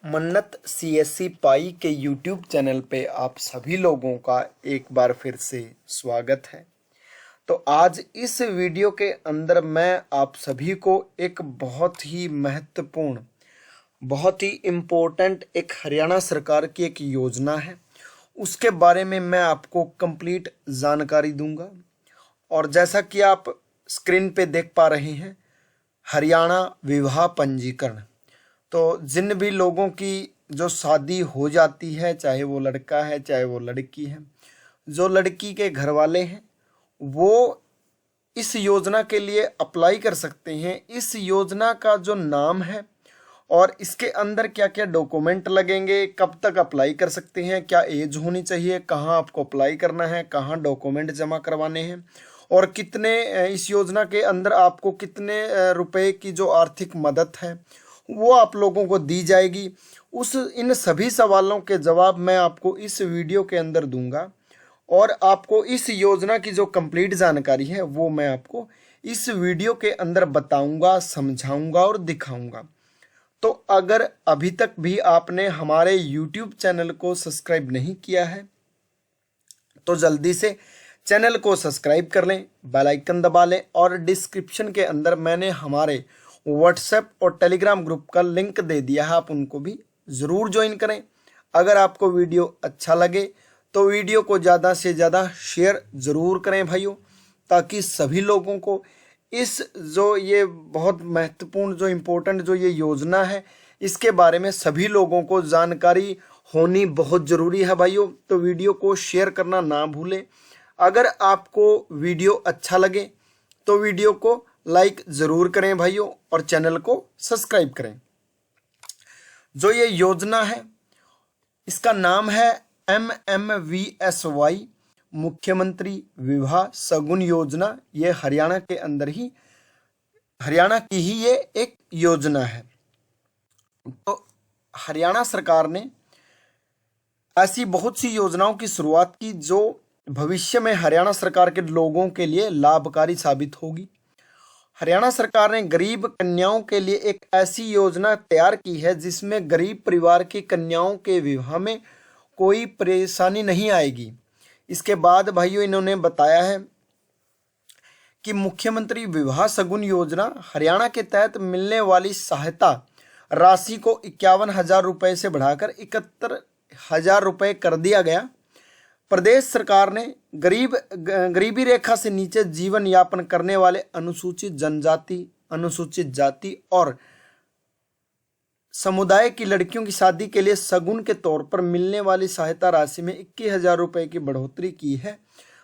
मन्नत सीएससी पाई के YouTube channel पे आप सभी लोगों का एक बार फिर से स्वागत है। तो आज इस वीडियो के अंदर मैं आप सभी को एक बहुत ही महत्वपूर्ण, बहुत ही इम्पोर्टेंट एक हरियाणा सरकार की एक योजना है, उसके बारे में मैं आपको कंप्लीट जानकारी दूंगा। और जैसा कि आप स्क्रीन पे देख पा रहे हैं, हरियाणा विवाह पंजीकरण, तो जिन भी लोगों की जो शादी हो जाती है, चाहे वो लड़का है चाहे वो लड़की है, जो लड़की के घर वाले हैं वो इस योजना के लिए अप्लाई कर सकते हैं। इस योजना का जो नाम है और इसके अंदर क्या क्या डॉक्यूमेंट लगेंगे, कब तक अप्लाई कर सकते हैं, क्या एज होनी चाहिए, कहाँ आपको अप्लाई करना है, कहाँ डॉक्यूमेंट जमा करवाने हैं और कितने इस योजना के अंदर आपको कितने रुपए की जो आर्थिक मदद है वो आप लोगों को दी जाएगी। इन सभी सवालों के जवाब मैं आपको इस वीडियो के अंदर दूंगा और आपको इस योजना की जो कंप्लीट जानकारी है वो मैं आपको इस वीडियो के अंदर बताऊंगा, समझाऊंगा और दिखाऊंगा। तो अगर अभी तक भी आपने हमारे YouTube चैनल को सब्सक्राइब नहीं किया है तो जल्दी से चैनल को सब्सक्राइब कर लें, बेल आइकन दबा लें और डिस्क्रिप्शन के अंदर मैंने हमारे व्हाट्सएप और टेलीग्राम ग्रुप का लिंक दे दिया है, आप उनको भी ज़रूर ज्वाइन करें। अगर आपको वीडियो अच्छा लगे तो वीडियो को ज़्यादा से ज़्यादा शेयर ज़रूर करें भाइयों, ताकि सभी लोगों को इस जो ये बहुत महत्वपूर्ण जो इम्पोर्टेंट जो ये योजना है इसके बारे में सभी लोगों को जानकारी होनी बहुत ज़रूरी है भाइयों। तो वीडियो को शेयर करना ना भूलें। अगर आपको वीडियो अच्छा लगे तो वीडियो को लाइक ज़रूर करें भाइयों और चैनल को सब्सक्राइब करें। जो ये योजना है इसका नाम है MMVSY, मुख्यमंत्री विवाह शगुन योजना। ये हरियाणा के अंदर ही, हरियाणा की ही ये एक योजना है। तो हरियाणा सरकार ने ऐसी बहुत सी योजनाओं की शुरुआत की जो भविष्य में हरियाणा सरकार के लोगों के लिए लाभकारी साबित होगी। हरियाणा सरकार ने गरीब कन्याओं के लिए एक ऐसी योजना तैयार की है जिसमें गरीब परिवार की कन्याओं के विवाह में कोई परेशानी नहीं आएगी। इसके बाद भाइयों इन्होंने बताया है कि मुख्यमंत्री विवाह शगुन योजना हरियाणा के तहत मिलने वाली सहायता राशि को 51,000 रुपये से बढ़ाकर 71,000 रुपये कर दिया गया। प्रदेश सरकार ने गरीबी रेखा से नीचे जीवन यापन करने वाले अनुसूचित जनजाति, अनुसूचित जाति और समुदाय की लड़कियों की शादी के लिए शगुन के तौर पर मिलने वाली सहायता राशि में 21,000 रुपये की बढ़ोतरी की है।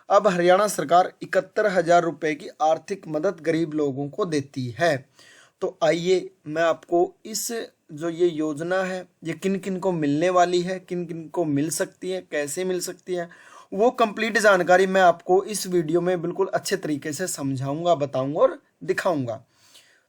अब हरियाणा सरकार 71,000 रुपये की आर्थिक मदद गरीब लोगों को देती है। तो आइए मैं आपको इस जो ये योजना है ये किन किन को मिलने वाली है, किन किन को मिल सकती है, कैसे मिल सकती है, वो कंप्लीट जानकारी मैं आपको इस वीडियो में बिल्कुल अच्छे तरीके से समझाऊंगा, बताऊंगा और दिखाऊंगा।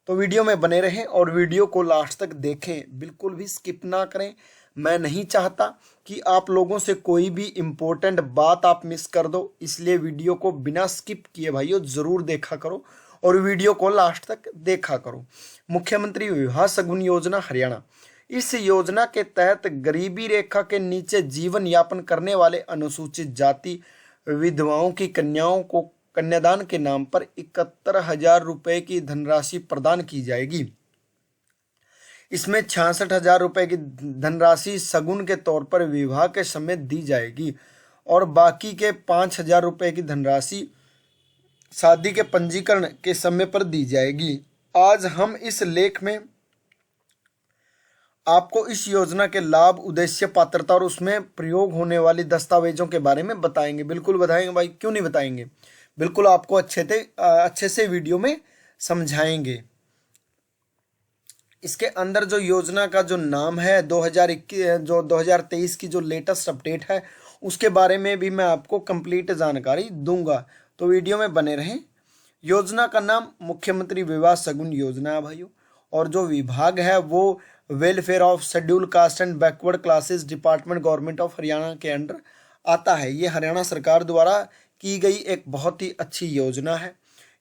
तो वीडियो में बने रहें और वीडियो को लास्ट तक देखें, बिल्कुल भी स्किप ना करें। मैं नहीं चाहता कि आप लोगों से कोई भी इम्पोर्टेंट बात आप मिस कर दो, इसलिए वीडियो को बिना स्किप किए भाइयों ज़रूर देखा करो और वीडियो को लास्ट तक देखा करो। मुख्यमंत्री विवाह शगुन योजना हरियाणा, इस योजना के तहत गरीबी रेखा के नीचे जीवन यापन करने वाले अनुसूचित जाति विधवाओं की कन्याओं को कन्यादान के नाम पर 71,000 रुपये की धनराशि प्रदान की जाएगी। इसमें 66,000 रुपये की धनराशि शगुन के तौर पर विवाह के समय दी जाएगी और बाकी के 5,000 रुपये की धनराशि शादी के पंजीकरण के समय पर दी जाएगी। आज हम इस लेख में आपको इस योजना के लाभ, उद्देश्य, पात्रता और उसमें प्रयोग होने वाली दस्तावेजों के बारे में बताएंगे। बिल्कुल बताएंगे भाई, क्यों नहीं बताएंगे, बिल्कुल आपको अच्छे से वीडियो में समझाएंगे। इसके अंदर जो योजना का जो नाम है 2023 की जो लेटेस्ट अपडेट है उसके बारे में भी मैं आपको कंप्लीट जानकारी दूंगा। तो वीडियो में बने रहें। योजना का नाम मुख्यमंत्री विवाह शगुन योजना है भाइयों और जो विभाग है वो welfare of schedule caste and backward classes department government of Haryana के अंडर आता है। ये हरियाणा सरकार द्वारा की गई एक बहुत ही अच्छी योजना है।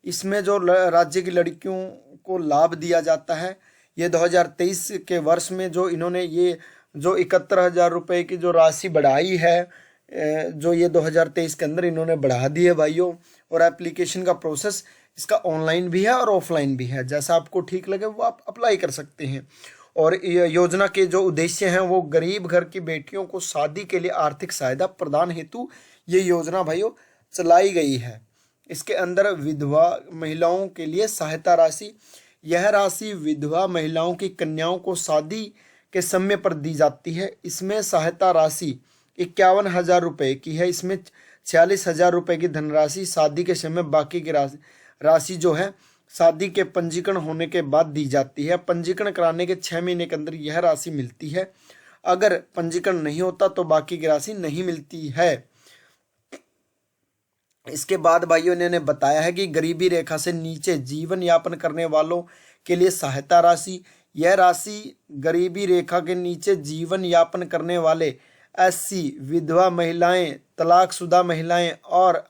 इसमें जो राज्य की लड़कियों को लाभ दिया जाता है, ये 2023 के वर्ष में जो इन्होंने ये जो 71,000 रुपये की जो राशि बढ़ाई है, जो ये 2023 के अंदर इन्होंने बढ़ा दी है भाइयों। और एप्लीकेशन का प्रोसेस इसका ऑनलाइन भी है और ऑफलाइन भी है, जैसा आपको ठीक लगे वो आप अप्लाई कर सकते हैं। और योजना के जो उद्देश्य हैं वो गरीब घर की बेटियों को शादी के लिए आर्थिक सहायता प्रदान हेतु ये योजना भाइयों चलाई गई है। इसके अंदर विधवा महिलाओं के लिए सहायता राशि, यह राशि विधवा महिलाओं की कन्याओं को शादी के समय पर दी जाती है। इसमें सहायता राशि 51,000 रुपये की है। इसमें 46,000 रुपये की धनराशि शादी के समय, बाकी की राशि जो है शादी के पंजीकरण होने के बाद दी जाती है। पंजीकरण कराने के 6 महीने के अंदर यह राशि मिलती है। अगर पंजीकरण नहीं होता तो बाकी की राशि नहीं मिलती है। इसके बाद भाइयों इन्होंने बताया है कि गरीबी रेखा से नीचे जीवन यापन करने वालों के लिए सहायता राशि, यह राशि गरीबी रेखा के नीचे जीवन यापन करने वाले एससी, विधवा महिलाएं, तलाकशुदा महिलाएं और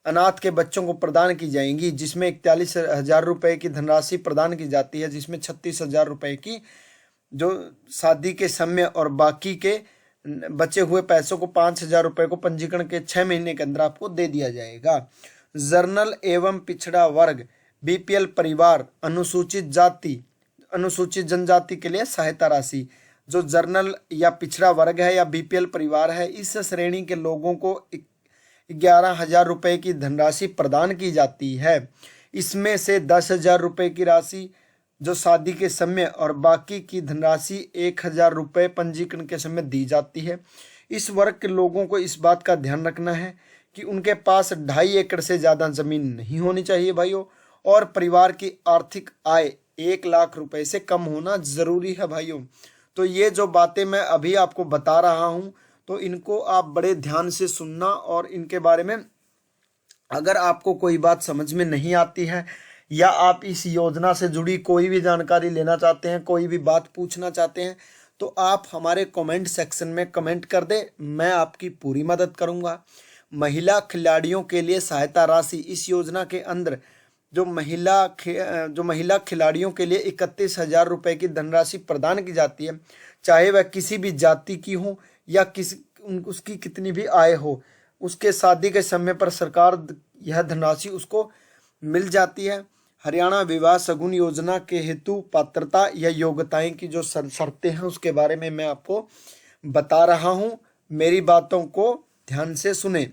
अनाथ के बच्चों को प्रदान की जाएंगी, जिसमें 41,000 रुपये की धनराशि प्रदान की जाती है, जिसमें 36,000 रुपये की जो शादी के समय और बाकी के बचे हुए पैसों को 5,000 रुपये को पंजीकरण के 6 महीने के अंदर आपको दे दिया जाएगा। जनरल एवं पिछड़ा वर्ग, बीपीएल परिवार, अनुसूचित जनजाति के लिए सहायता राशि, जो जर्नल या पिछड़ा वर्ग है या बीपीएल परिवार है, इस श्रेणी के लोगों को 11,000 रुपये की धनराशि प्रदान की जाती है। इसमें से 10,000 रुपये की राशि जो शादी के समय और बाकी की धनराशि 1,000 रुपये पंजीकरण के समय दी जाती है। इस वर्ग के लोगों को इस बात का ध्यान रखना है कि उनके पास 2.5 एकड़ से ज़्यादा जमीन नहीं होनी चाहिए भाइयों, और परिवार की आर्थिक आय 1 लाख रुपए से कम होना जरूरी है भाइयों। तो ये जो बातें मैं अभी आपको बता रहा हूँ तो इनको आप बड़े ध्यान से सुनना, और इनके बारे में अगर आपको कोई बात समझ में नहीं आती है या आप इस योजना से जुड़ी कोई भी जानकारी लेना चाहते हैं, कोई भी बात पूछना चाहते हैं, तो आप हमारे कमेंट सेक्शन में कमेंट कर दें, मैं आपकी पूरी मदद करूंगा। महिला खिलाड़ियों के लिए सहायता राशि, इस योजना के अंदर जो महिला खिलाड़ियों के लिए 31,000 रुपये की धनराशि प्रदान की जाती है, चाहे वह किसी भी जाति की हो या उसकी कितनी भी आय हो, उसके शादी के समय पर सरकार यह धनराशि उसको मिल जाती है। हरियाणा विवाह शगुन योजना के हेतु पात्रता या योग्यताएं की जो शर्तें हैं उसके बारे में मैं आपको बता रहा हूं, मेरी बातों को ध्यान से सुने।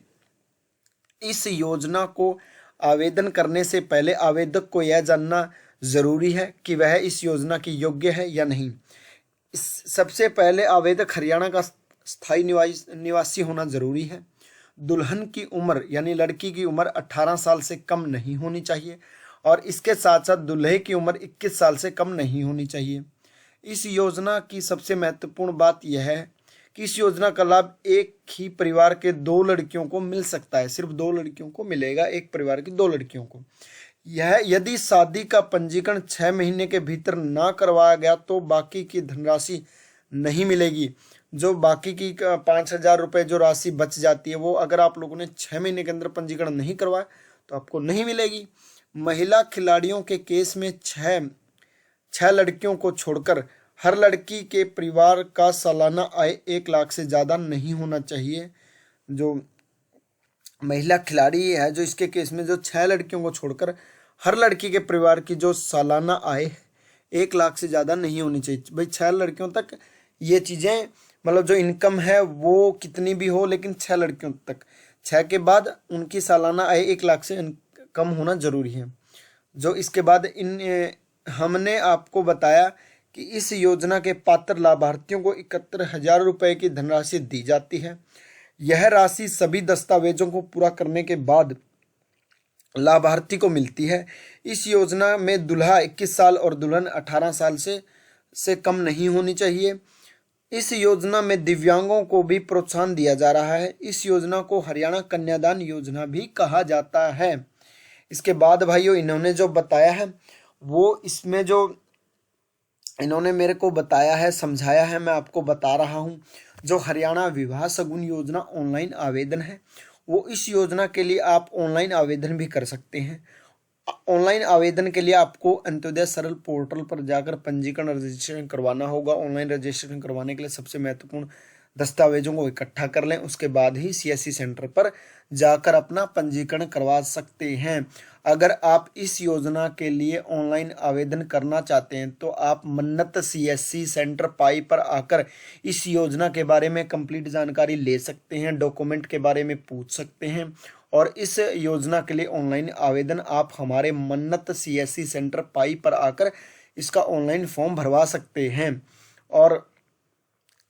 इस योजना को आवेदन करने से पहले आवेदक को यह जानना जरूरी है कि वह इस योजना की योग्य है या नहीं। सबसे पहले आवेदक हरियाणा का स्थायी निवासी होना जरूरी है। दुल्हन की उम्र यानी लड़की की उम्र 18 साल से कम नहीं होनी चाहिए, और इसके साथ साथ दूल्हे की उम्र 21 साल से कम नहीं होनी चाहिए। इस योजना की सबसे महत्वपूर्ण बात यह है कि इस योजना का लाभ एक ही परिवार के 2 लड़कियों को मिल सकता है, सिर्फ 2 लड़कियों को मिलेगा, एक परिवार की 2 लड़कियों को। यह यदि शादी का पंजीकरण 6 महीने के भीतर ना करवाया गया तो बाकी की धनराशि नहीं मिलेगी। जो बाकी की 5,000 रुपये जो राशि बच जाती है वो अगर आप लोगों ने 6 महीने के अंदर पंजीकरण नहीं करवाया तो आपको नहीं मिलेगी। महिला खिलाड़ियों के केस में 6 लड़कियों को छोड़कर हर लड़की के परिवार का सालाना आय 1 लाख से ज़्यादा नहीं होना चाहिए। जो महिला खिलाड़ी है जो इसके केस में जो 6 लड़कियों को छोड़कर हर लड़की के परिवार की जो सालाना आय 1 लाख से ज़्यादा नहीं होनी चाहिए। भाई 6 लड़कियों तक ये चीज़ें मतलब जो इनकम है वो कितनी भी हो, लेकिन 6 लड़कियों तक, 6 के बाद उनकी सालाना आय 1 लाख से कम होना जरूरी है। जो इसके बाद हमने आपको बताया कि इस योजना के पात्र लाभार्थियों को 71,000 रुपये की धनराशि दी जाती है। यह राशि सभी दस्तावेजों को पूरा करने के बाद लाभार्थी को मिलती है। इस योजना में दूल्हा 21 साल और दुल्हन 18 साल से कम नहीं होनी चाहिए। इस योजना में दिव्यांगों को भी प्रोत्साहन दिया जा रहा है। इस योजना को हरियाणा कन्यादान योजना भी कहा जाता है। इसके बाद भाइयों इन्होंने जो बताया है वो इसमें जो इन्होंने मेरे को बताया है, समझाया है, मैं आपको बता रहा हूँ। जो हरियाणा विवाह शगुन योजना ऑनलाइन आवेदन है वो इस योजना के लिए आप ऑनलाइन आवेदन भी कर सकते हैं। ऑनलाइन आवेदन के लिए आपको अंत्योदय सरल पोर्टल पर जाकर पंजीकरण रजिस्ट्रेशन करवाना होगा। ऑनलाइन रजिस्ट्रेशन करवाने के लिए सबसे महत्वपूर्ण दस्तावेजों को इकट्ठा कर लें, उसके बाद ही सीएससी सेंटर पर जाकर अपना पंजीकरण करवा सकते हैं। अगर आप इस योजना के लिए ऑनलाइन आवेदन करना चाहते हैं तो आप मन्नत सीएससी सेंटर पाई पर आकर इस योजना के बारे में कंप्लीट जानकारी ले सकते हैं, डॉक्यूमेंट के बारे में पूछ सकते हैं और इस योजना के लिए ऑनलाइन आवेदन आप हमारे मन्नत सीएससी सेंटर पाई पर आकर इसका ऑनलाइन फॉर्म भरवा सकते हैं। और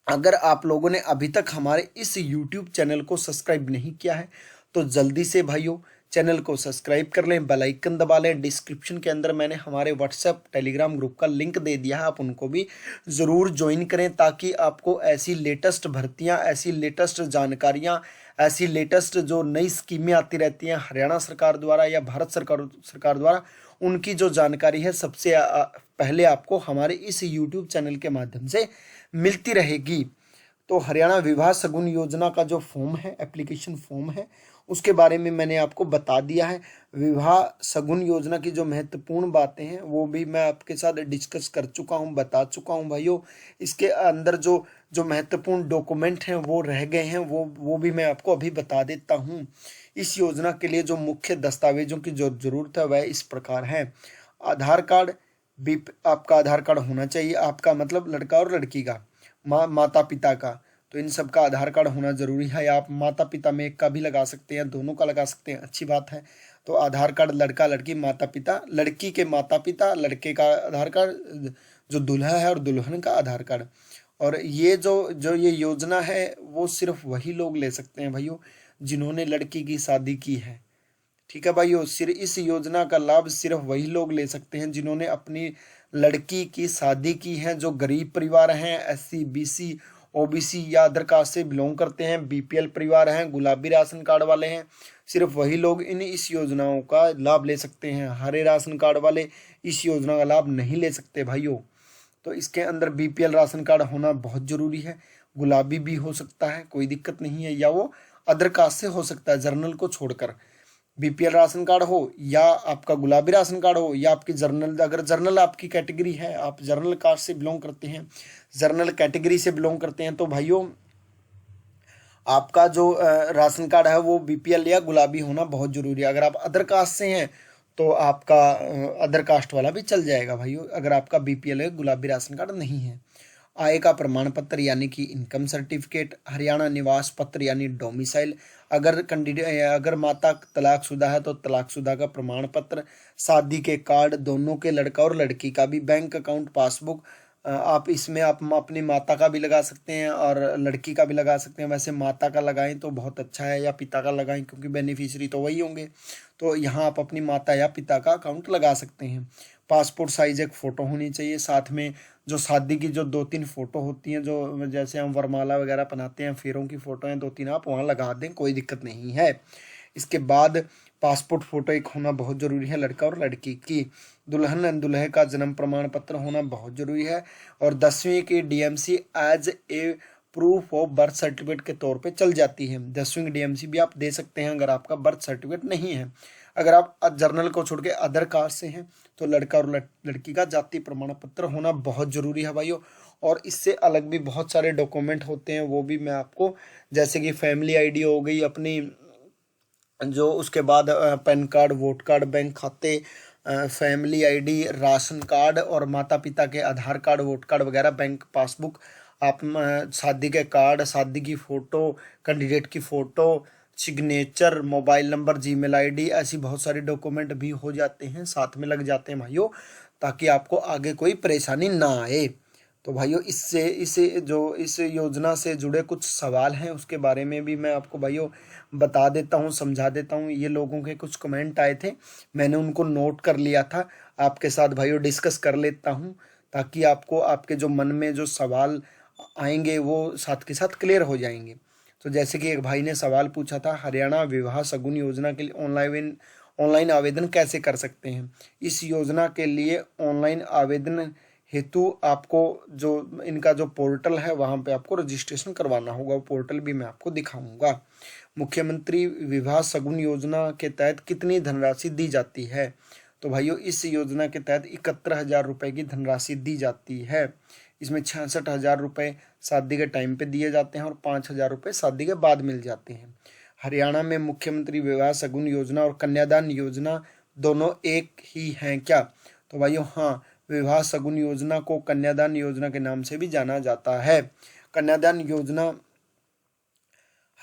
अगर आप लोगों ने अभी तक हमारे इस YouTube चैनल को सब्सक्राइब नहीं किया है तो जल्दी से भाइयों चैनल को सब्सक्राइब कर लें, बेल आइकन दबा लें। डिस्क्रिप्शन के अंदर मैंने हमारे व्हाट्सएप टेलीग्राम ग्रुप का लिंक दे दिया है, आप उनको भी ज़रूर ज्वाइन करें ताकि आपको ऐसी लेटेस्ट भर्तियां, ऐसी लेटेस्ट जानकारियां, ऐसी लेटेस्ट जो नई स्कीमें आती रहती हैं हरियाणा सरकार द्वारा या भारत सरकार द्वारा, उनकी जो जानकारी है सबसे पहले आपको हमारे इस YouTube चैनल के माध्यम से मिलती रहेगी। तो हरियाणा विवाह शगुन योजना का जो फॉर्म है, एप्लीकेशन फॉर्म है, उसके बारे में मैंने आपको बता दिया है। विवाह शगुन योजना की जो महत्वपूर्ण बातें हैं वो भी मैं आपके साथ डिस्कस कर चुका हूँ, बता चुका हूँ भाइयों। इसके अंदर जो जो महत्वपूर्ण डॉक्यूमेंट हैं वो रह गए हैं, वो भी मैं आपको अभी बता देता हूँ। इस योजना के लिए जो मुख्य दस्तावेजों की जो ज़रूरत है वह इस प्रकार है। आधार कार्ड भी आपका आधार कार्ड होना चाहिए, आपका मतलब लड़का और लड़की का, माता पिता का, तो इन सब का आधार कार्ड होना जरूरी है। आप माता पिता में एक का भी लगा सकते हैं, दोनों का लगा सकते हैं, अच्छी बात है। तो आधार कार्ड लड़का लड़की माता पिता, लड़की के माता पिता, लड़के का आधार कार्ड, जो दूल्हा है और दुल्हन का आधार कार्ड। और ये जो ये योजना है वो सिर्फ वही लोग ले सकते हैं भाइयों जिन्होंने लड़की की शादी की है। ठीक है भाइयों, सिर्फ इस योजना का लाभ सिर्फ वही लोग ले सकते हैं जिन्होंने अपनी लड़की की शादी की है, जो गरीब परिवार हैं, SC BC OBC या अदर कास्ट से बिलोंग करते हैं, BPL परिवार हैं, गुलाबी राशन कार्ड वाले हैं, सिर्फ वही लोग इस योजनाओं का लाभ ले सकते हैं। हरे राशन कार्ड वाले इस योजना का लाभ नहीं ले सकते भाइयों। तो इसके अंदर BPL राशन कार्ड होना बहुत जरूरी है। गुलाबी भी हो सकता है, कोई दिक्कत नहीं है, या वो अदर कास्ट से हो सकता है, जर्नल को छोड़कर। BPL राशन कार्ड हो या आपका गुलाबी राशन कार्ड हो या आपकी जर्नल, अगर जर्नल आपकी कैटेगरी है, आप जर्नल कास्ट से बिलोंग करते हैं, जर्नल कैटेगरी से बिलोंग करते हैं, तो भाइयों आपका जो राशन कार्ड है वो BPL या गुलाबी होना बहुत जरूरी है। अगर आप अदर कास्ट से हैं तो आपका अदर कास्ट वाला भी चल जाएगा भाइयों, अगर आपका BPL या गुलाबी राशन कार्ड नहीं है। आय का प्रमाण पत्र यानी कि इनकम सर्टिफिकेट, हरियाणा निवास पत्र यानी डोमिसाइल, अगर माता तलाकशुदा है तो तलाकशुदा का प्रमाण पत्र, शादी के कार्ड, दोनों के लड़का और लड़की का भी, बैंक अकाउंट पासबुक। आप इसमें आप अपनी माता का भी लगा सकते हैं और लड़की का भी लगा सकते हैं। वैसे माता का लगाएं तो बहुत अच्छा है, या पिता का लगाएं क्योंकि बेनिफिशियरी तो वही होंगे। तो यहाँ आप अपनी माता या पिता का अकाउंट लगा सकते हैं। पासपोर्ट साइज एक फ़ोटो होनी चाहिए, साथ में जो शादी की जो 2-3 फ़ोटो होती हैं, जो जैसे हम वरमाला वगैरह पहनाते हैं, फेरों की फ़ोटो हैं 2-3, आप वहाँ लगा दें, कोई दिक्कत नहीं है। इसके बाद पासपोर्ट फ़ोटो एक होना बहुत ज़रूरी है लड़का और लड़की की। दुल्हन एंड दूल्हे का जन्म प्रमाण पत्र होना बहुत ज़रूरी है। और 10वीं की DMC as a proof of birth certificate के तौर पे चल जाती है। 10वीं की DMC भी आप दे सकते हैं अगर आपका बर्थ सर्टिफिकेट नहीं है। अगर आप जर्नल को छोड़ के अदर कास्ट से हैं तो लड़का और लड़की का जाति प्रमाण पत्र होना बहुत ज़रूरी है भाइयों। और इससे अलग भी बहुत सारे डॉक्यूमेंट होते हैं, वो भी मैं आपको, जैसे कि फैमिली ID हो गई अपनी, जो उसके बाद pan card, vote card, bank खाते, फैमिली ID, राशन कार्ड और माता पिता के आधार कार्ड, वोट कार्ड वगैरह, बैंक पासबुक, आप शादी के कार्ड, शादी की फ़ोटो, कैंडिडेट की photo, signature, mobile number, Gmail ID, ऐसी बहुत सारे डॉक्यूमेंट भी हो जाते हैं, साथ में लग जाते हैं भाइयों, ताकि आपको आगे कोई परेशानी ना आए। तो भाइयों इस योजना से जुड़े कुछ सवाल हैं, उसके बारे में भी मैं आपको भाइयों बता देता हूँ, समझा देता हूँ। ये लोगों के कुछ कमेंट आए थे, मैंने उनको नोट कर लिया था, आपके साथ भाइयों डिस्कस कर लेता हूँ ताकि आपको आपके जो मन में जो सवाल आएंगे वो साथ के साथ क्लियर हो जाएंगे। तो जैसे कि एक भाई ने सवाल पूछा था, हरियाणा विवाह शगुन योजना के लिए ऑनलाइन आवेदन कैसे कर सकते हैं। इस योजना के लिए ऑनलाइन आवेदन हेतु आपको जो इनका जो पोर्टल है वहाँ पे आपको रजिस्ट्रेशन करवाना होगा, वो पोर्टल भी मैं आपको दिखाऊंगा। मुख्यमंत्री विवाह शगुन योजना के तहत कितनी धनराशि दी जाती है, तो भाइयों इस योजना के तहत 71,000 रुपये की धनराशि दी जाती है। इसमें 66,000 रुपये शादी के टाइम पे दिए जाते हैं और 5,000 रुपये शादी के बाद मिल जाते हैं। हरियाणा में मुख्यमंत्री विवाह शगुन योजना और कन्यादान योजना दोनों एक ही हैं क्या? तो भाइयों हाँ, विवाह शगुन योजना को कन्यादान योजना के नाम से भी जाना जाता है। कन्यादान योजना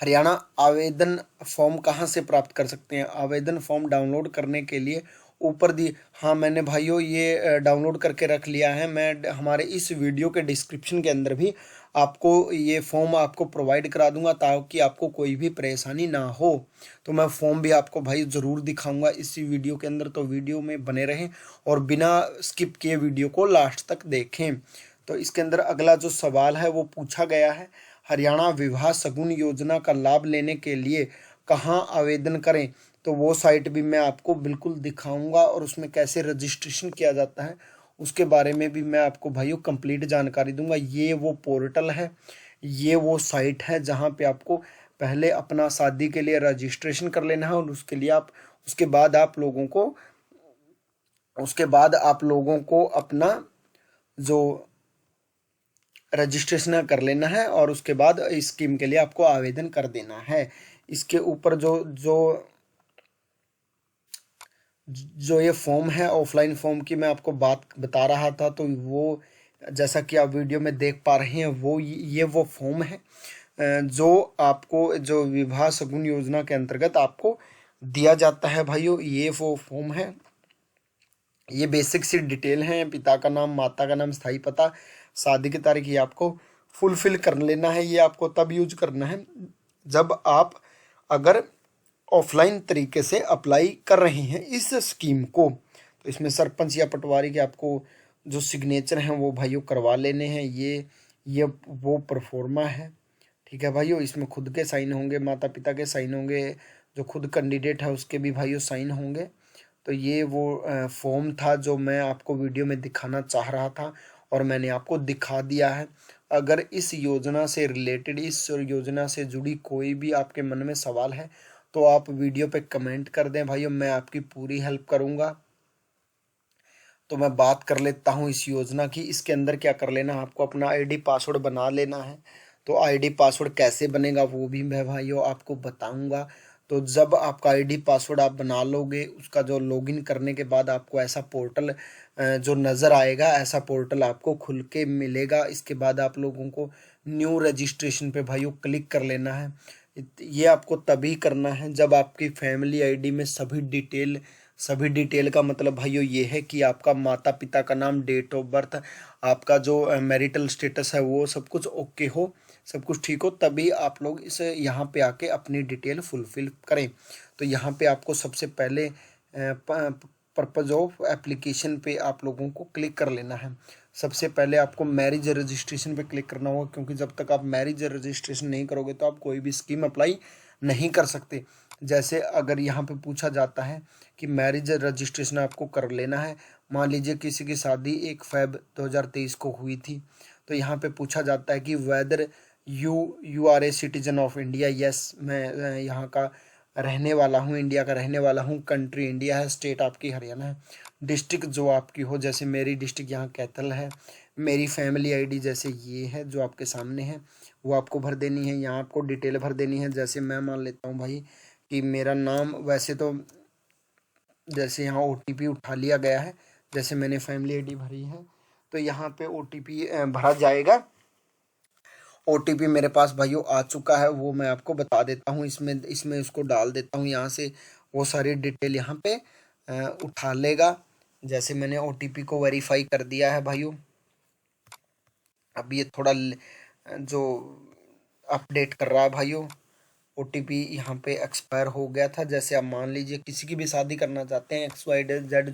हरियाणा आवेदन फॉर्म कहाँ से प्राप्त कर सकते हैं? आवेदन फॉर्म डाउनलोड करने के लिए ऊपर दी, हाँ मैंने भाइयों ये डाउनलोड करके रख लिया है। मैं हमारे इस वीडियो के डिस्क्रिप्शन के अंदर भी आपको ये फॉर्म आपको प्रोवाइड करा दूंगा ताकि आपको कोई भी परेशानी ना हो। तो मैं फॉर्म भी आपको भाई ज़रूर दिखाऊंगा इसी वीडियो के अंदर, तो वीडियो में बने रहें और बिना स्किप किए वीडियो को लास्ट तक देखें। तो इसके अंदर अगला जो सवाल है वो पूछा गया है, हरियाणा विवाह शगुन योजना का लाभ लेने के लिए कहाँ आवेदन करें? तो वो साइट भी मैं आपको बिल्कुल दिखाऊंगा और उसमें कैसे रजिस्ट्रेशन किया जाता है उसके बारे में भी मैं आपको भाइयों कंप्लीट जानकारी दूंगा। ये वो पोर्टल है, ये वो साइट है जहाँ पे आपको पहले अपना शादी के लिए रजिस्ट्रेशन कर लेना है और उसके बाद आप लोगों को अपना जो रजिस्ट्रेशन कर लेना है और उसके बाद इस स्कीम के लिए आपको आवेदन कर देना है। इसके ऊपर जो ये फॉर्म है, ऑफलाइन फॉर्म की मैं आपको बात बता रहा था, तो वो जैसा कि आप वीडियो में देख पा रहे हैं ये वो फॉर्म है जो आपको जो विवाह शगुन योजना के अंतर्गत आपको दिया जाता है। भाइयों ये वो फॉर्म है, ये बेसिक सी डिटेल है, पिता का नाम, माता का नाम, स्थायी पता, शादी की तारीख, ये आपको फुलफिल कर लेना है। ये आपको तब यूज करना है जब आप अगर ऑफलाइन तरीके से अप्लाई कर रहे हैं इस स्कीम को। तो इसमें सरपंच या पटवारी के आपको जो सिग्नेचर हैं वो भाइयों करवा लेने हैं। ये वो परफॉर्मा है, ठीक है भाइयों। इसमें खुद के साइन होंगे, माता पिता के साइन होंगे, जो खुद कैंडिडेट है उसके भी भाइयों साइन होंगे। तो ये वो फॉर्म था जो मैं आपको वीडियो में दिखाना चाह रहा था और मैंने आपको दिखा दिया है। अगर इस योजना से रिलेटेड, इस योजना से जुड़ी कोई भी आपके मन में सवाल है तो आप वीडियो पे कमेंट कर दें भाइयों, मैं आपकी पूरी हेल्प करूंगा। तो मैं बात कर लेता हूं इस योजना की। इसके अंदर क्या कर लेना, आपको अपना आईडी पासवर्ड बना लेना है। तो आईडी पासवर्ड कैसे बनेगा वो भी मैं भाइयों आपको बताऊंगा। तो जब आपका आईडी पासवर्ड आप बना लोगे, उसका जो लॉगिन करने के बाद आपको ऐसा पोर्टल जो नज़र आएगा, ऐसा पोर्टल आपको खुल के मिलेगा। इसके बाद आप लोगों को न्यू रजिस्ट्रेशन पे भाइयों क्लिक कर लेना है। ये आपको तभी करना है जब आपकी फैमिली आईडी में सभी डिटेल का मतलब भाइयों ये है कि आपका माता पिता का नाम, डेट ऑफ बर्थ, आपका जो मैरिटल स्टेटस है वो सब कुछ ओके हो, सब कुछ ठीक हो, तभी आप लोग इस यहाँ पे आके अपनी डिटेल फुलफिल करें। तो यहाँ पे आपको सबसे पहले पर्पज़ ऑफ एप्लीकेशन पे आप लोगों को क्लिक कर लेना है। सबसे पहले आपको मैरिज रजिस्ट्रेशन पे क्लिक करना होगा, क्योंकि जब तक आप मैरिज रजिस्ट्रेशन नहीं करोगे तो आप कोई भी स्कीम अप्लाई नहीं कर सकते। जैसे अगर यहाँ पे पूछा जाता है कि मैरिज रजिस्ट्रेशन आपको कर लेना है, मान लीजिए किसी की शादी 1 फरवरी 2023 को हुई थी, तो यहाँ पे पूछा जाता है कि whether you are a citizen of India. Yes, मैं यहाँ का रहने वाला हूँ, इंडिया का रहने वाला हूँ। कंट्री इंडिया है, स्टेट आपकी हरियाणा है, डिस्ट्रिक्ट जो आपकी हो, जैसे मेरी डिस्ट्रिक्ट यहाँ कैथल है, मेरी फैमिली आईडी जैसे ये है जो आपके सामने है वो आपको भर देनी है। यहाँ आपको डिटेल भर देनी है। जैसे मैं मान लेता हूँ भाई कि मेरा नाम, वैसे तो जैसे यहाँ ओटीपी उठा लिया गया है, जैसे मैंने फैमिली आईडी भरी है तो यहाँ पे ओटीपी भरा जाएगा। ओटीपी मेरे पास भाइयों आ चुका है, वो मैं आपको बता देता हूँ। इसमें उसको डाल देता हूँ, यहाँ से वो सारी डिटेल यहाँ पे उठा लेगा। जैसे मैंने ओटीपी को वेरीफाई कर दिया है भाइयों। अब ये थोड़ा जो अपडेट कर रहा है भाइयों। ओटीपी यहाँ पे एक्सपायर हो गया था। जैसे आप मान लीजिए किसी की भी शादी करना चाहते हैं, XYZ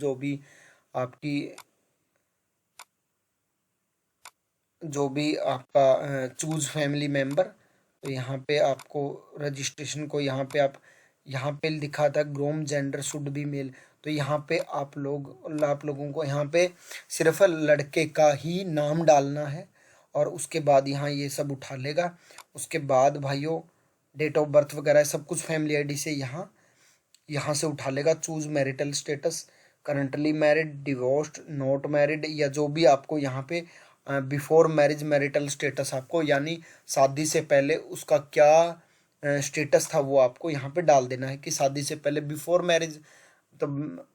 जो भी आपका चूज फैमिली मेंबर, तो यहाँ पे आपको रजिस्ट्रेशन को यहाँ पे लिखा था ग्रोम जेंडर शुड बी मेल। तो यहाँ पे आप लोगों को यहाँ पे सिर्फ लड़के का ही नाम डालना है और उसके बाद यहाँ ये सब उठा लेगा। उसके बाद भाइयों डेट ऑफ बर्थ वगैरह सब कुछ फैमिली आईडी से यहाँ से उठा लेगा। Choose marital status, currently married, divorced, not married, या जो भी आपको यहाँ पे बिफोर मैरिज मैरिटल स्टेटस आपको, यानी शादी से पहले उसका क्या स्टेटस था वो आपको यहाँ पे डाल देना है कि शादी से पहले बिफोर मैरिज, तो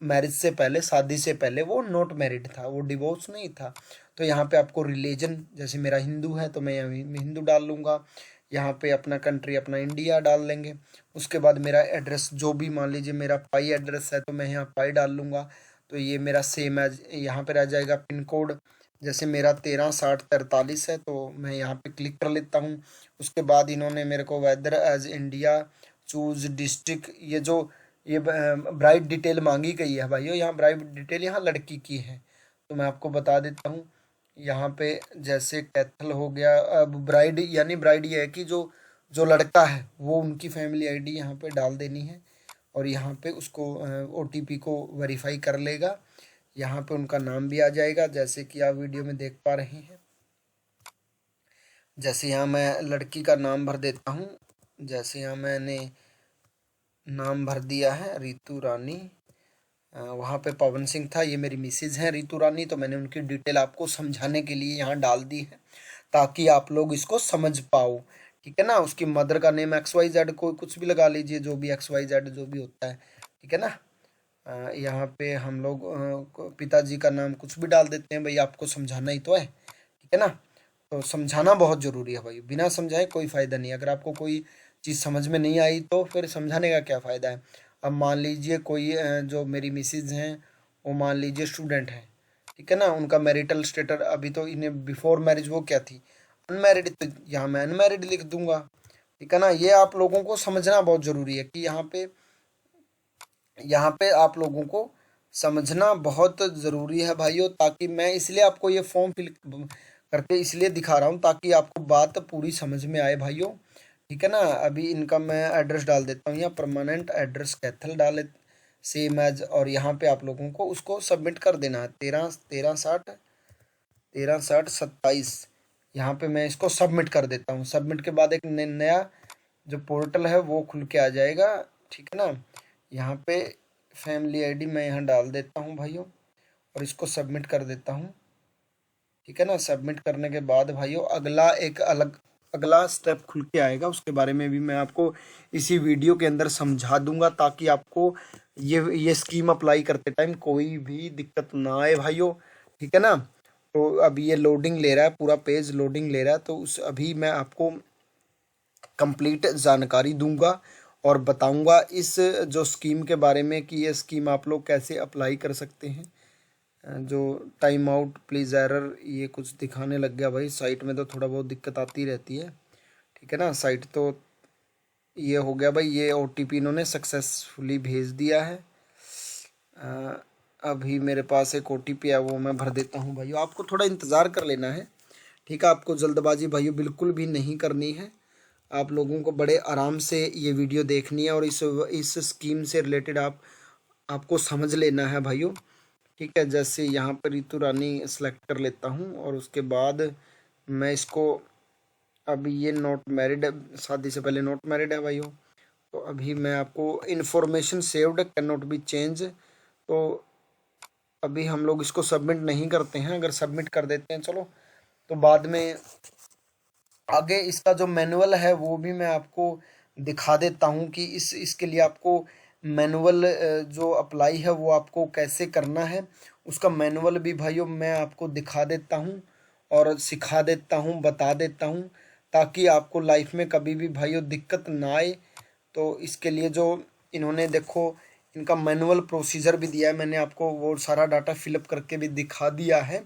मैरिज से पहले, शादी से पहले वो नॉट मैरिड था, वो डिवोर्स नहीं था। तो यहाँ पे आपको रिलीजन, जैसे मेरा हिंदू है तो मैं यहाँ हिंदू डाल लूँगा। यहाँ पे अपना कंट्री अपना इंडिया डाल देंगे। उसके बाद मेरा एड्रेस जो भी, मान लीजिए मेरा पाई एड्रेस है तो मैं यहाँ पाई डाल लूँगा, तो ये मेरा सेम एज यहाँ पे रह जाएगा। पिन कोड जैसे मेरा 136043 है तो मैं यहाँ पे क्लिक कर लेता हूँ। उसके बाद इन्होंने मेरे को whether as India, choose district, ये ब्राइड डिटेल मांगी गई है भाइयों, यहाँ ब्राइड डिटेल यहाँ लड़की की है, तो मैं आपको बता देता हूँ। यहाँ पे जैसे कैथल हो गया, अब ब्राइड यानी ब्राइड ये है कि जो जो लड़का है वो उनकी फैमिली आईडी यहाँ पे डाल देनी है, और यहाँ पे उसको ओटीपी को वेरीफाई कर लेगा। यहाँ पे उनका नाम भी आ जाएगा जैसे कि आप वीडियो में देख पा रहे हैं। जैसे यहाँ मैं लड़की का नाम भर देता हूँ, जैसे यहाँ मैंने नाम भर दिया है रितु रानी, वहाँ पे पवन सिंह था, ये मेरी मिसेज हैं रितु रानी, तो मैंने उनकी डिटेल आपको समझाने के लिए यहाँ डाल दी है ताकि आप लोग इसको समझ पाओ, ठीक है ना। उसकी मदर का नेम XYZ, कोई कुछ भी लगा लीजिए, जो भी XYZ जो भी होता है, ठीक है ना। यहाँ पे हम लोग पिताजी का नाम कुछ भी डाल देते हैं भाई, आपको समझाना ही तो है, ठीक है ना। तो समझाना बहुत ज़रूरी है भाई, बिना समझाए कोई फ़ायदा नहीं। अगर आपको कोई चीज़ समझ में नहीं आई तो फिर समझाने का क्या फ़ायदा है। अब मान लीजिए कोई जो मेरी मिसेज हैं वो मान लीजिए स्टूडेंट हैं, ठीक है ना। उनका मैरिटल स्टेटस अभी तो इन्हें बिफोर मैरिज वो क्या थी, अनमैरिड, तो यहाँ मैं अनमैरिड लिख दूंगा, ठीक है ना। ये आप लोगों को समझना बहुत ज़रूरी है कि यहाँ पे आप लोगों को समझना बहुत ज़रूरी है भाइयों, ताकि मैं इसलिए आपको ये फॉर्म फिल करके इसलिए दिखा रहा हूँ ताकि आपको बात पूरी समझ में आए भाइयों, ठीक है ना। अभी इनका मैं एड्रेस डाल देता हूँ, यहाँ परमानेंट एड्रेस कैथल डाल सेम एज, और यहाँ पे आप लोगों को उसको सबमिट कर देना है। 1360 यहाँ पे मैं इसको सबमिट कर देता हूँ। सबमिट के बाद एक नया जो पोर्टल है वो खुल के आ जाएगा, ठीक है ना। यहाँ पे फैमिली आईडी मैं यहाँ डाल देता हूँ भाइयों, और इसको सबमिट कर देता हूँ, ठीक है ना। सबमिट करने के बाद भाइयों अगला स्टेप खुल के आएगा, उसके बारे में भी मैं आपको इसी वीडियो के अंदर समझा दूंगा ताकि आपको ये स्कीम अप्लाई करते टाइम कोई भी दिक्कत ना आए भाइयों, ठीक है ना। तो अभी ये लोडिंग ले रहा है, पूरा पेज लोडिंग ले रहा है, तो उस अभी मैं आपको कंप्लीट जानकारी दूंगा और बताऊंगा इस जो स्कीम के बारे में कि ये स्कीम आप लोग कैसे अप्लाई कर सकते हैं। जो टाइम आउट प्लीज़ एरर ये कुछ दिखाने लग गया भाई, साइट में तो थोड़ा बहुत दिक्कत आती रहती है, ठीक है ना। साइट तो ये हो गया भाई, ये ओटीपी इन्होंने सक्सेसफुली भेज दिया है। अभी मेरे पास एक ओटीपी है वो मैं भर देता हूँ भाइयों, आपको थोड़ा इंतज़ार कर लेना है, ठीक है। आपको जल्दबाजी भाइयों बिल्कुल भी नहीं करनी है, आप लोगों को बड़े आराम से ये वीडियो देखनी है और इस स्कीम से रिलेटेड आपको समझ लेना है भाइयों, ठीक है। जैसे यहाँ पर रितु रानी सेलेक्ट कर लेता हूँ, और उसके बाद मैं इसको, अभी ये नॉट मैरिड है, शादी से पहले नॉट मैरिड है भाइयों, तो अभी मैं आपको information saved can not be change, तो अभी हम लोग इसको सबमिट नहीं करते हैं। अगर सबमिट कर देते हैं चलो, तो बाद में आगे इसका जो मैनुअल है वो भी मैं आपको दिखा देता हूँ कि इसके लिए आपको मैनुअल जो अप्लाई है वो आपको कैसे करना है, उसका मैनुअल भी भाइयों मैं आपको दिखा देता हूँ और सिखा देता हूँ, बता देता हूँ, ताकि आपको लाइफ में कभी भी भाइयों दिक्कत ना आए। तो इसके लिए जो इन्होंने देखो इनका मैनुअल प्रोसीजर भी दिया है, मैंने आपको वो सारा डाटा फिलअप करके भी दिखा दिया है।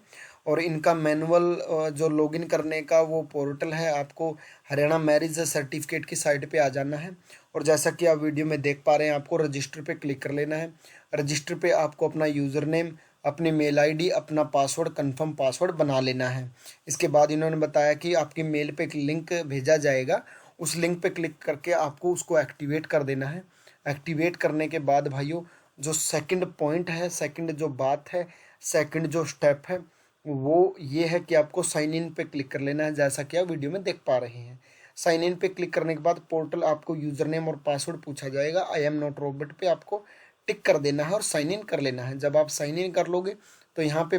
और इनका मैनुअल जो लॉगिन करने का वो पोर्टल है, आपको हरियाणा मैरिज सर्टिफिकेट की साइट पे आ जाना है, और जैसा कि आप वीडियो में देख पा रहे हैं आपको रजिस्टर पे क्लिक कर लेना है। रजिस्टर पे आपको अपना यूज़र नेम, अपनी मेल आईडी, अपना पासवर्ड, कंफर्म पासवर्ड बना लेना है। इसके बाद इन्होंने बताया कि आपकी मेल पे एक लिंक भेजा जाएगा, उस लिंक पे क्लिक करके आपको उसको एक्टिवेट कर देना है। एक्टिवेट करने के बाद भाइयों जो सेकंड पॉइंट है, सेकंड जो बात है, सेकंड जो स्टेप है वो ये है कि आपको साइन इन पे क्लिक कर लेना है, जैसा कि आप वीडियो में देख पा रहे हैं। साइन इन पे क्लिक करने के बाद पोर्टल आपको यूज़र नेम और पासवर्ड पूछा जाएगा, आई एम नॉट रोबोट पे आपको टिक कर देना है और साइन इन कर लेना है। जब आप साइन इन कर लोगे तो यहाँ पे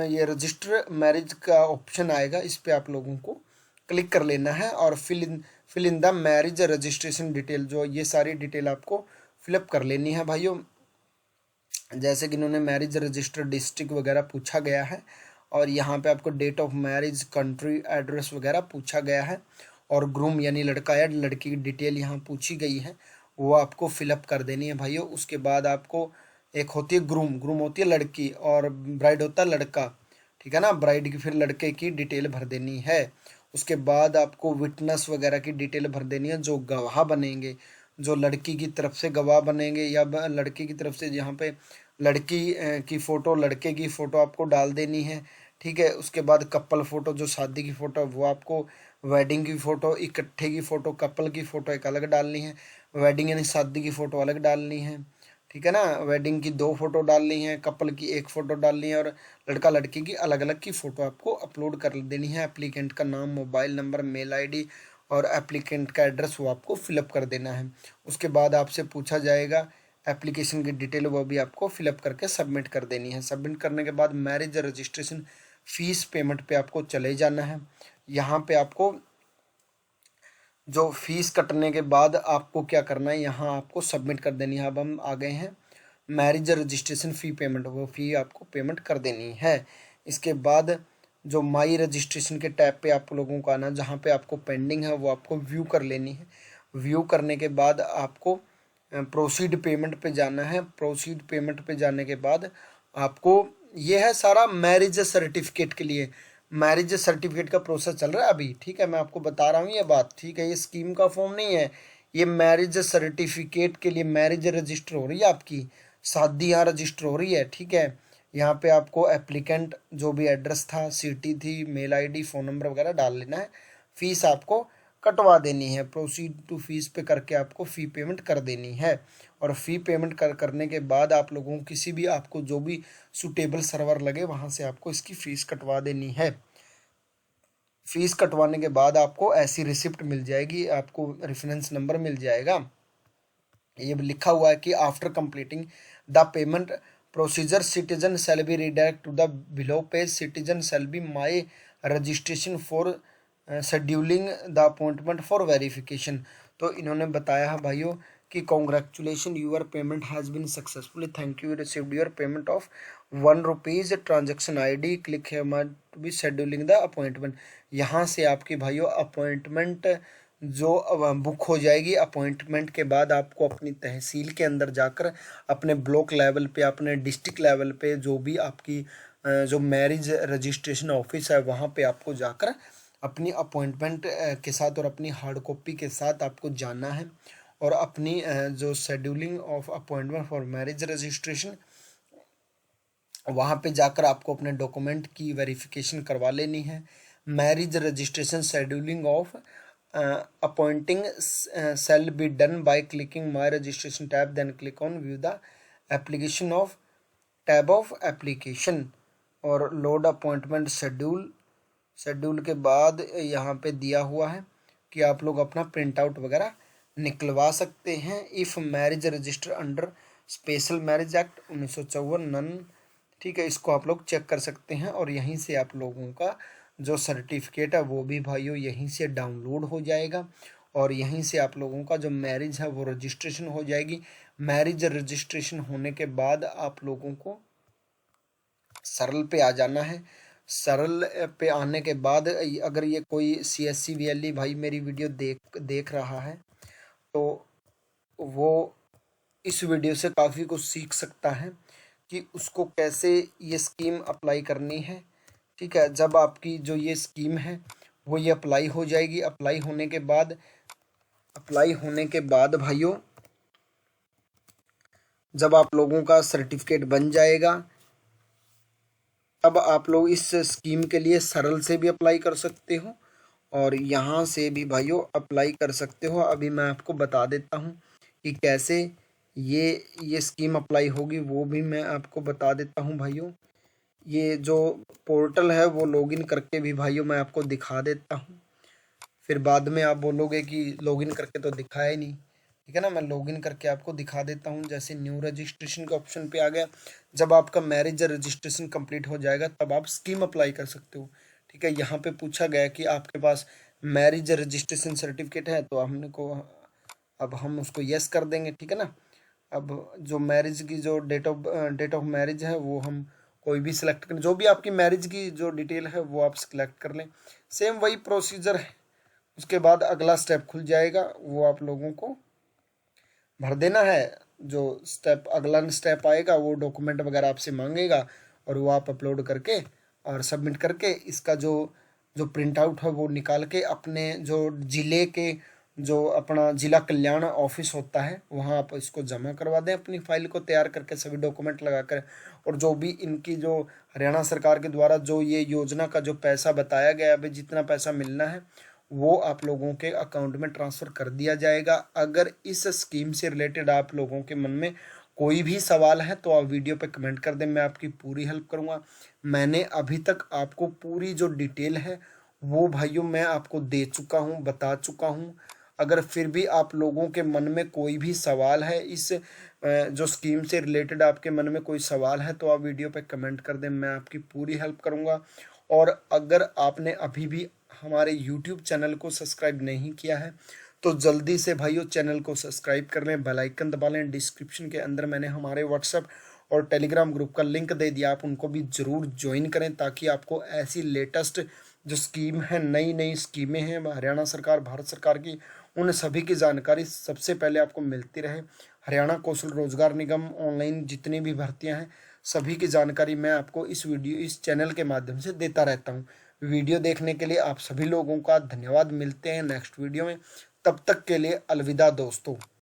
ये रजिस्टर मैरिज का ऑप्शन आएगा, इस पे आप लोगों को क्लिक कर लेना है और fill in the marriage registration detail, जो ये सारी डिटेल आपको फिलअप कर लेनी है भाइयों। जैसे कि इन्होंने मैरिज रजिस्टर डिस्ट्रिक्ट वगैरह पूछा गया है और यहाँ पे आपको date of marriage, country, address वगैरह पूछा गया है और ग्रूम यानी लड़का या लड़की की डिटेल यहाँ पूछी गई है, वो आपको फिलअप कर देनी है भाइयों। उसके बाद आपको एक होती है ग्रूम होती है लड़की और ब्राइड होता है लड़का, ठीक है ना। ब्राइड की फिर लड़के की डिटेल भर देनी है। उसके बाद आपको विटनेस वगैरह की डिटेल भर देनी है, जो गवाह बनेंगे, जो लड़की की तरफ से गवाह बनेंगे या लड़की की तरफ से, यहाँ पे लड़की की फ़ोटो, लड़के की फ़ोटो आपको डाल देनी है, ठीक है। उसके बाद कपल फ़ोटो, जो शादी की फ़ोटो वो आपको, वेडिंग की फ़ोटो, इकट्ठे की फ़ोटो, कपल की फ़ोटो एक अलग डालनी है, वेडिंग यानी शादी की फ़ोटो अलग डालनी है, ठीक है ना। वेडिंग की 2 फोटो डालनी है, कपल की 1 फोटो डालनी है और लड़का लड़की की अलग अलग की फ़ोटो आपको अपलोड कर देनी है। एप्लीकेंट का नाम, मोबाइल नंबर, मेल आईडी और एप्लीकेंट का एड्रेस वो आपको फिलअप कर देना है। उसके बाद आपसे पूछा जाएगा एप्लीकेशन की डिटेल, वो भी आपको फिलअप करके सबमिट कर देनी है। सबमिट करने के बाद मैरिज रजिस्ट्रेशन फ़ीस पेमेंट पे आपको चले जाना है। यहाँ पे आपको जो फीस कटने के बाद आपको क्या करना है, यहाँ आपको सबमिट कर देनी है। अब हम आ गए हैं मैरिज रजिस्ट्रेशन फ़ी पेमेंट, वो फ़ी आपको पेमेंट कर देनी है। इसके बाद जो माई रजिस्ट्रेशन के टैब पे आप लोगों को आना, जहाँ पे आपको पेंडिंग है वो आपको व्यू कर लेनी है। व्यू करने के बाद आपको प्रोसीड पेमेंट पे जाना है। प्रोसीड पेमेंट पे जाने के बाद आपको, ये है सारा मैरिज सर्टिफिकेट के लिए। मैरिज सर्टिफिकेट का प्रोसेस चल रहा है अभी, ठीक है, मैं आपको बता रहा हूँ ये बात, ठीक है। ये स्कीम का फॉर्म नहीं है, ये मैरिज सर्टिफिकेट के लिए मैरिज रजिस्टर हो रही है, आपकी शादी यहाँ रजिस्टर हो रही है, ठीक है। यहाँ पे आपको एप्लीकेंट जो भी एड्रेस था, सिटी थी, मेल आईडी, फ़ोन नंबर वगैरह डाल लेना है। फीस आपको कटवा देनी है, प्रोसीड टू फीस पे करके आपको फ़ी पेमेंट कर देनी है। और फ़ी पेमेंट करने के बाद आप लोगों को किसी भी, आपको जो भी सुटेबल सर्वर लगे वहाँ से आपको इसकी फ़ीस कटवा देनी है। फीस कटवाने के बाद आपको ऐसी रिसिप्ट मिल जाएगी, आपको रेफरेंस नंबर मिल जाएगा। ये लिखा हुआ है कि after completing the payment procedure citizen shall be redirect to the below page, citizen shall be my registration for scheduling the appointment for verification. तो इन्होंने बताया है भाइयों कि congratulation, your payment has been successfully, thank you, received your payment of ₹1 transaction ID, click here to be scheduling the appointment. यहाँ से आपकी भाइयों अपॉइंटमेंट जो बुक हो जाएगी। अपॉइंटमेंट के बाद आपको अपनी तहसील के अंदर जाकर, अपने ब्लॉक लेवल पे, अपने डिस्ट्रिक्ट लेवल पे, जो भी आपकी जो मैरिज रजिस्ट्रेशन ऑफिस है वहाँ पे आपको जाकर अपनी अपॉइंटमेंट के साथ और अपनी हार्ड कॉपी के साथ आपको जाना है और अपनी जो scheduling of appointment for marriage registration, वहाँ पे जाकर आपको अपने डॉक्यूमेंट की वेरिफिकेशन करवा लेनी है। Marriage registration scheduling of appointing shall be done by clicking my registration tab, then click on view the application of tab of application और लोड अपॉइंटमेंट शेड्यूल के बाद यहाँ पे दिया हुआ है कि आप लोग अपना प्रिंट आउट वगैरह निकलवा सकते हैं। If marriage register under special marriage act 1954 none, ठीक है, इसको आप लोग चेक कर सकते हैं और यहीं से आप लोगों का जो सर्टिफिकेट है वो भी भाइयों यहीं से डाउनलोड हो जाएगा और यहीं से आप लोगों का जो मैरिज है वो रजिस्ट्रेशन हो जाएगी। मैरिज रजिस्ट्रेशन होने के बाद आप लोगों को सरल पे आ जाना है। सरल पे आने के बाद अगर ये कोई CSC VLE भाई मेरी वीडियो देख रहा है तो वो इस वीडियो से काफ़ी कुछ सीख सकता है कि उसको कैसे ये स्कीम अप्लाई करनी है, ठीक है। जब आपकी जो ये स्कीम है वो ये अप्लाई हो जाएगी, अप्लाई होने के बाद भाइयों जब आप लोगों का सर्टिफिकेट बन जाएगा तब आप लोग इस स्कीम के लिए सरल से भी अप्लाई कर सकते हो और यहाँ से भी भाइयों अप्लाई कर सकते हो। अभी मैं आपको बता देता हूँ कि कैसे ये स्कीम अप्लाई होगी, वो भी मैं आपको बता देता हूँ भाइयों। ये जो पोर्टल है वो लॉगिन करके भी भाइयों मैं आपको दिखा देता हूँ, फिर बाद में आप बोलोगे कि लॉगिन करके तो दिखाया ही नहीं। ठीक है ना। मैं लॉगिन करके आपको दिखा देता हूँ। जैसे न्यू रजिस्ट्रेशन के ऑप्शन पे आ गया, जब आपका मैरिज रजिस्ट्रेशन कंप्लीट हो जाएगा तब आप स्कीम अप्लाई कर सकते हो। ठीक है, यहाँ पे पूछा गया कि आपके पास मैरिज रजिस्ट्रेशन सर्टिफिकेट है, तो हमने को अब हम उसको यस कर देंगे। ठीक है ना। अब जो मैरिज की जो डेट ऑफ मैरिज है वो हम कोई भी सिलेक्ट करें, जो भी आपकी मैरिज की जो डिटेल है वो आप सिलेक्ट कर लें। सेम वही प्रोसीजर है। उसके बाद अगला स्टेप खुल जाएगा, वो आप लोगों को भर देना है। जो स्टेप अगला स्टेप आएगा वो डॉक्यूमेंट वगैरह आपसे मांगेगा, और वो आप अपलोड करके और सबमिट करके इसका जो जो प्रिंट आउट है वो निकाल के अपने जो जिले के जो अपना जिला कल्याण ऑफिस होता है वहाँ आप इसको जमा करवा दें, अपनी फाइल को तैयार करके सभी डॉक्यूमेंट लगा कर। और जो भी इनकी जो हरियाणा सरकार के द्वारा जो ये योजना का जो पैसा बताया गया है, अभी जितना पैसा मिलना है वो आप लोगों के अकाउंट में ट्रांसफ़र कर दिया जाएगा। अगर इस स्कीम से रिलेटेड आप लोगों के मन में कोई भी सवाल है तो आप वीडियो पे कमेंट कर दें, मैं आपकी पूरी हेल्प करूंगा। मैंने अभी तक आपको पूरी जो डिटेल है वो भाइयों मैं आपको दे चुका हूँ, बता चुका हूँ। अगर फिर भी आप लोगों के मन में कोई भी सवाल है, इस जो स्कीम से रिलेटेड आपके मन में कोई सवाल है, तो आप वीडियो पे कमेंट कर दें, मैं आपकी पूरी हेल्प करूंगा। और अगर आपने अभी भी हमारे YouTube चैनल को सब्सक्राइब नहीं किया है तो जल्दी से भाइयों चैनल को सब्सक्राइब कर लें, बेल आइकन दबा लें। डिस्क्रिप्शन के अंदर मैंने हमारे व्हाट्सएप और टेलीग्राम ग्रुप का लिंक दे दिया, आप उनको भी ज़रूर ज्वाइन करें, ताकि आपको ऐसी लेटेस्ट जो स्कीम है, नई नई स्कीमें हैं हरियाणा सरकार भारत सरकार की, उन सभी की जानकारी सबसे पहले आपको मिलती रहे। हरियाणा कौशल रोजगार निगम ऑनलाइन जितनी भी भर्तियां हैं सभी की जानकारी मैं आपको इस चैनल के माध्यम से देता रहता हूं। वीडियो देखने के लिए आप सभी लोगों का धन्यवाद। मिलते हैं नेक्स्ट वीडियो में, तब तक के लिए अलविदा दोस्तों।